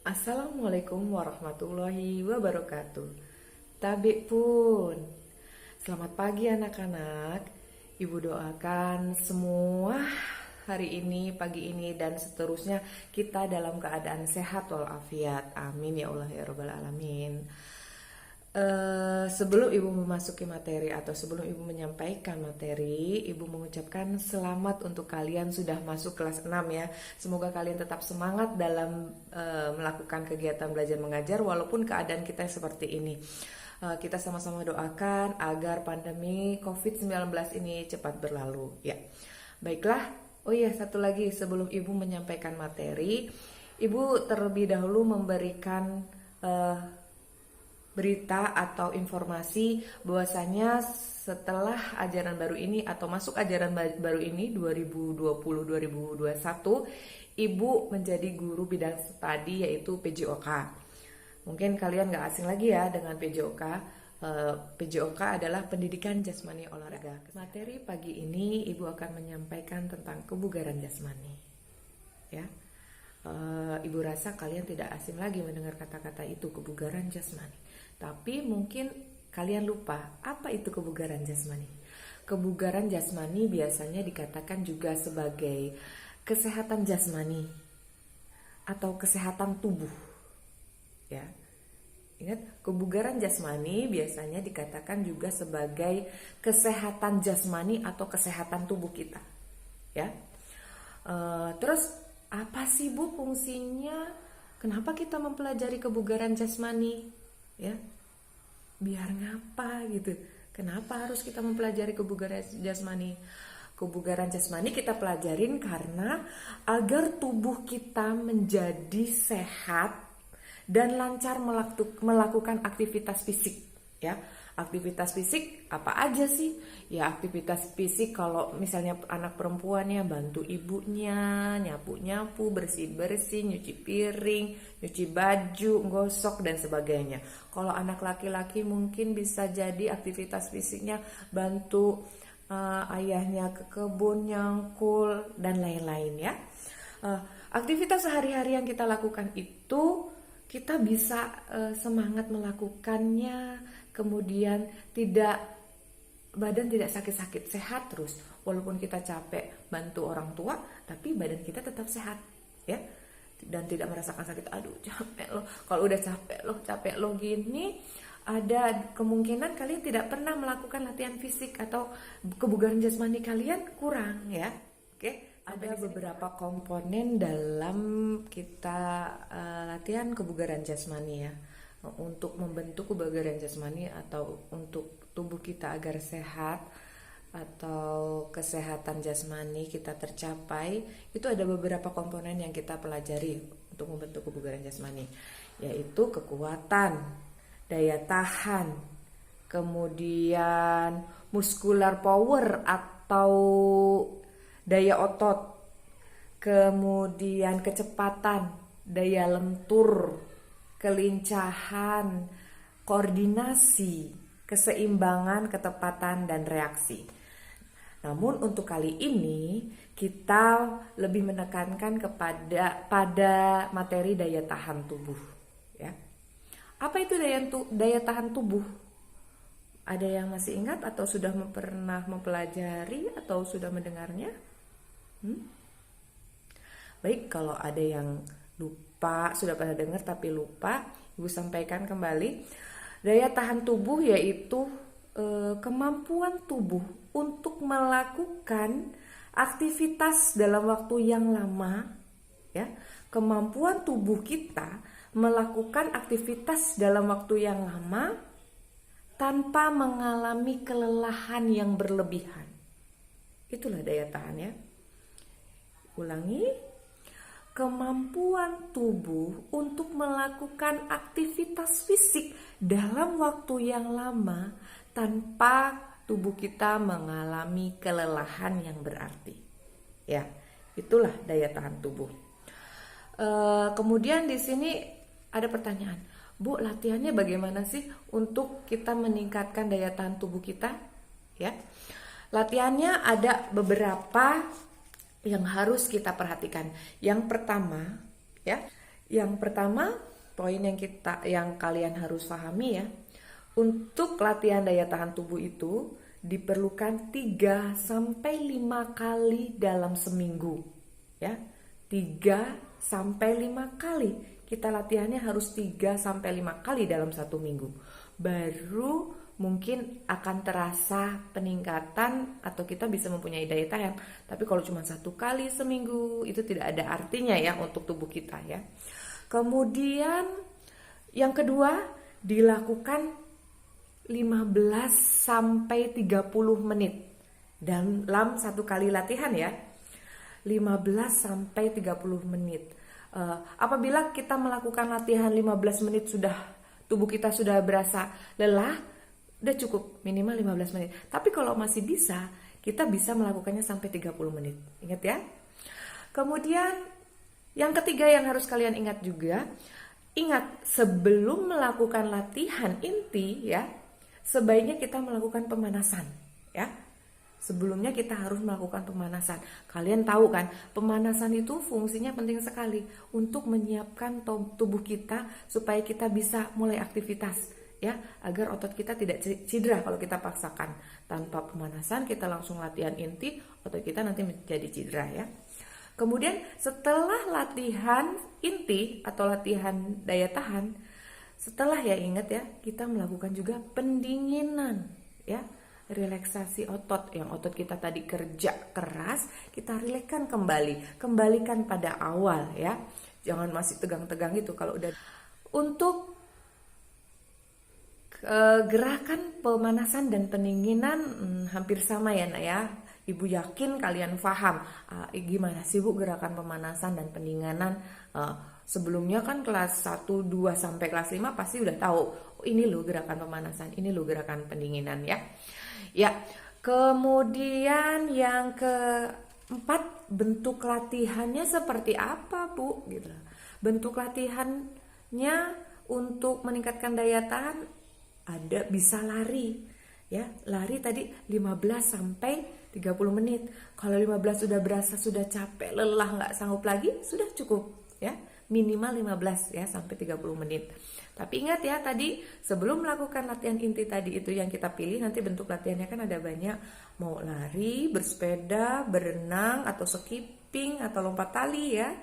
Assalamualaikum warahmatullahi wabarakatuh. Tabik pun. Selamat pagi anak-anak. Ibu doakan semua hari ini, pagi ini dan seterusnya kita dalam keadaan sehat walafiat. Amin ya Allah ya Rabbal alamin. Sebelum ibu memasuki materi atau sebelum ibu menyampaikan materi, ibu mengucapkan selamat untuk kalian sudah masuk kelas 6 ya. Semoga kalian tetap semangat dalam melakukan kegiatan belajar mengajar walaupun keadaan kita seperti ini. Kita sama-sama doakan agar pandemi COVID-19 ini cepat berlalu ya. Baiklah, oh iya satu lagi sebelum ibu menyampaikan materi, ibu terlebih dahulu memberikan berita atau informasi bahwasanya setelah ajaran baru ini atau masuk ajaran baru ini 2020-2021, ibu menjadi guru bidang studi yaitu PJOK. Mungkin kalian gak asing lagi ya dengan PJOK. PJOK adalah pendidikan jasmani olahraga. Materi pagi ini ibu akan menyampaikan tentang kebugaran jasmani ya. Ibu rasa kalian tidak asing lagi mendengar kata-kata itu, kebugaran jasmani. Tapi mungkin kalian lupa apa itu kebugaran jasmani. Kebugaran jasmani biasanya dikatakan juga sebagai kesehatan jasmani atau kesehatan tubuh. Ya. Ingat, kebugaran jasmani biasanya dikatakan juga sebagai kesehatan jasmani atau kesehatan tubuh kita. Ya. Terus apa sih Bu fungsinya? Kenapa kita mempelajari kebugaran jasmani? Ya, biar ngapa gitu? Kenapa harus kita mempelajari kebugaran jasmani? Kebugaran jasmani kita pelajarin karena agar tubuh kita menjadi sehat dan lancar melakukan aktivitas fisik. Ya, aktivitas fisik apa aja sih? Ya aktivitas fisik kalau misalnya anak perempuannya bantu ibunya, nyapu-nyapu, bersih-bersih, nyuci piring, nyuci baju, gosok dan sebagainya. Kalau anak laki-laki mungkin bisa jadi aktivitas fisiknya bantu ayahnya ke kebun, nyangkul dan lain-lain ya. Aktivitas sehari-hari yang kita lakukan itu kita bisa semangat melakukannya, kemudian badan tidak sakit-sakit, sehat terus. Walaupun kita capek bantu orang tua, tapi badan kita tetap sehat, ya. Dan tidak merasakan sakit. Aduh, capek loh. Kalau udah capek loh gini, ada kemungkinan kalian tidak pernah melakukan latihan fisik atau kebugaran jasmani kalian kurang, ya. Oke. Ada beberapa komponen dalam kita latihan kebugaran jasmani ya. Untuk membentuk kebugaran jasmani atau untuk tubuh kita agar sehat atau kesehatan jasmani kita tercapai, itu ada beberapa komponen yang kita pelajari untuk membentuk kebugaran jasmani, yaitu kekuatan, daya tahan, kemudian muscular power atau daya otot, kemudian kecepatan, daya lentur, kelincahan, koordinasi, keseimbangan, ketepatan, dan reaksi. Namun untuk kali ini kita lebih menekankan pada materi daya tahan tubuh. Ya. Apa itu daya tahan tubuh? Ada yang masih ingat atau sudah pernah mempelajari atau sudah mendengarnya? Baik, kalau ada yang lupa, sudah pernah dengar tapi lupa, Ibu sampaikan kembali. Daya tahan tubuh yaitu kemampuan tubuh untuk melakukan aktivitas dalam waktu yang lama, ya. Kemampuan tubuh kita melakukan aktivitas dalam waktu yang lama tanpa mengalami kelelahan yang berlebihan. Itulah daya tahan ya. Ulangi, kemampuan tubuh untuk melakukan aktivitas fisik dalam waktu yang lama tanpa tubuh kita mengalami kelelahan yang berarti. Ya, itulah daya tahan tubuh. Kemudian di sini ada pertanyaan, Bu, latihannya bagaimana sih untuk kita meningkatkan daya tahan tubuh kita? Ya, latihannya ada beberapa yang harus kita perhatikan. Yang pertama, ya, Yang pertama, poin yang kalian harus pahami ya. Untuk latihan daya tahan tubuh itu diperlukan 3 sampai 5 kali dalam seminggu. Ya. 3 sampai 5 kali. Kita latihannya harus 3 sampai 5 kali dalam 1 minggu. Baru mungkin akan terasa peningkatan atau kita bisa mempunyai daya tahan. Tapi kalau cuma 1 kali seminggu itu tidak ada artinya ya untuk tubuh kita ya. Kemudian yang kedua dilakukan 15 sampai 30 menit dalam 1 kali latihan ya. 15 sampai 30 menit. Apabila kita melakukan latihan 15 menit tubuh kita sudah berasa lelah, udah cukup minimal 15 menit. Tapi kalau masih bisa, kita bisa melakukannya sampai 30 menit. Ingat ya. Kemudian yang ketiga yang harus kalian ingat juga, ingat sebelum melakukan latihan inti ya, sebaiknya kita melakukan pemanasan ya. Sebelumnya kita harus melakukan pemanasan. Kalian tahu kan, pemanasan itu fungsinya penting sekali untuk menyiapkan tubuh kita supaya kita bisa mulai aktivitas ya, agar otot kita tidak cedera kalau kita paksakan. Tanpa pemanasan kita langsung latihan inti, otot kita nanti menjadi cedera ya. Kemudian setelah latihan inti atau latihan daya tahan, setelah ya ingat ya, kita melakukan juga pendinginan ya, relaksasi otot. Yang otot kita tadi kerja keras, kita rilekskan kembalikan pada awal ya. Jangan masih tegang-tegang itu kalau udah. Untuk gerakan pemanasan dan pendinginan hampir sama ya nak ya. Ibu yakin kalian paham gimana sih Bu gerakan pemanasan dan pendinginan. Sebelumnya kan kelas 1, 2 sampai kelas 5 pasti udah tahu. Oh, ini loh gerakan pemanasan, ini loh gerakan pendinginan ya. Ya, kemudian yang keempat, bentuk latihannya seperti apa Bu? Gitu. Bentuk latihannya untuk meningkatkan daya tahan bisa lari ya. Lari tadi 15 sampai 30 menit. Kalau 15 sudah berasa sudah capek, lelah, nggak sanggup lagi, sudah cukup ya. Minimal 15 ya sampai 30 menit. Tapi ingat ya tadi sebelum melakukan latihan inti tadi itu yang kita pilih, nanti bentuk latihannya kan ada banyak. Mau lari, bersepeda, berenang, atau skipping, atau lompat tali ya.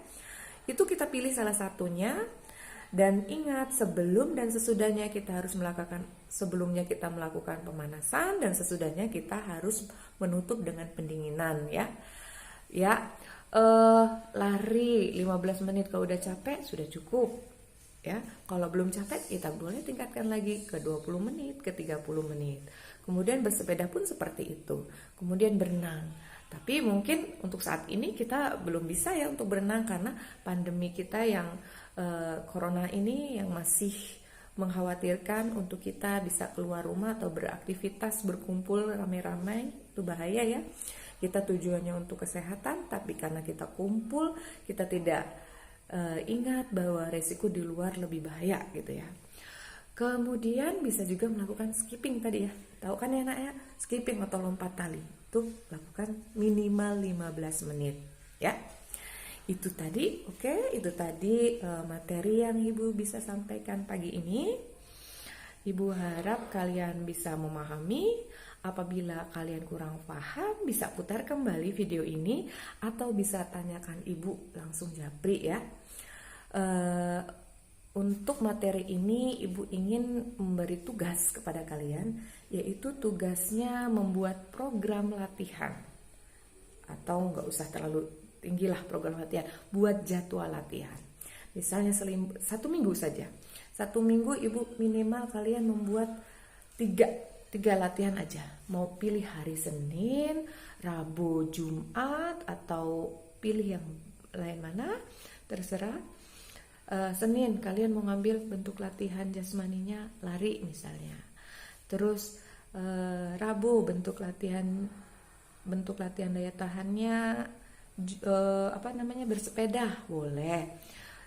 Itu kita pilih salah satunya. Dan ingat sebelum dan sesudahnya kita harus melakukan, sebelumnya kita melakukan pemanasan dan sesudahnya kita harus menutup dengan pendinginan ya. Ya, lari 15 menit kalau udah capek sudah cukup ya. Kalau belum capek kita boleh tingkatkan lagi ke 20 menit, ke 30 menit. Kemudian bersepeda pun seperti itu. Kemudian berenang. Tapi mungkin untuk saat ini kita belum bisa ya untuk berenang karena pandemi kita yang corona ini yang masih mengkhawatirkan untuk kita bisa keluar rumah atau beraktivitas berkumpul ramai-ramai, itu bahaya ya. Kita tujuannya untuk kesehatan, tapi karena kita kumpul kita tidak ingat bahwa resiko di luar lebih bahaya gitu ya. Kemudian bisa juga melakukan skipping tadi ya. Tahu kan ya nak ya, skipping atau lompat tali. Itu lakukan minimal 15 menit ya. Itu tadi, oke, itu tadi materi yang Ibu bisa sampaikan pagi ini. Ibu harap kalian bisa memahami. Apabila kalian kurang paham, bisa putar kembali video ini atau bisa tanyakan Ibu langsung japri ya. Untuk materi ini Ibu ingin memberi tugas kepada kalian, yaitu tugasnya membuat program latihan. Atau nggak usah terlalu tinggilah program latihan, buat jadwal latihan. Misalnya 1 minggu saja. 1 minggu Ibu minimal kalian membuat 3 latihan aja. Mau pilih hari Senin, Rabu, Jumat, atau pilih yang lain mana, terserah. Senin kalian mau ngambil bentuk latihan jasmaninya lari misalnya. Terus Rabu bentuk latihan daya tahannya bersepeda boleh.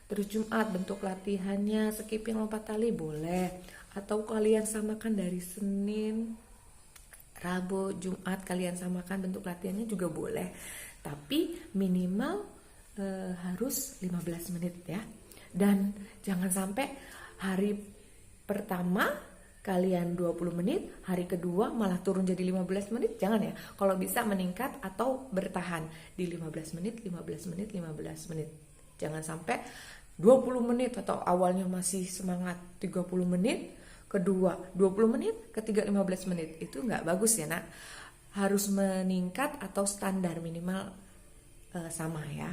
Terus Jumat bentuk latihannya skipping lompat tali boleh. Atau kalian samakan dari Senin, Rabu, Jumat kalian samakan bentuk latihannya juga boleh. Tapi minimal harus 15 menit ya. Dan jangan sampai hari pertama kalian 20 menit, hari kedua malah turun jadi 15 menit, jangan ya. Kalau bisa meningkat atau bertahan di 15 menit, 15 menit, 15 menit. Jangan sampai 20 menit atau awalnya masih semangat 30 menit, kedua 20 menit, ketiga 15 menit. Itu nggak bagus ya nak. Harus meningkat atau standar minimal sama ya.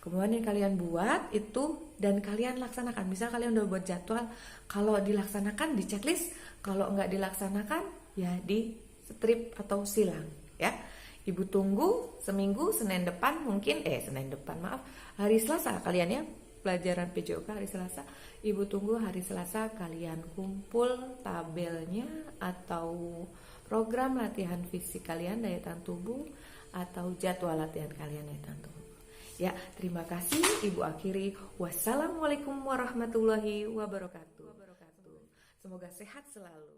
Kemudian yang kalian buat itu dan kalian laksanakan. Misal kalian udah buat jadwal, kalau dilaksanakan di checklist, kalau nggak dilaksanakan ya di strip atau silang ya. Ibu tunggu seminggu Senin depan hari Selasa kalian ya, pelajaran PJOK hari Selasa. Ibu tunggu hari Selasa kalian kumpul tabelnya atau program latihan fisik kalian, daya tahan tubuh, atau jadwal latihan kalian daya tahan tubuh. Ya, terima kasih. Ibu akhiri. Wassalamualaikum warahmatullahi wabarakatuh. Semoga sehat selalu.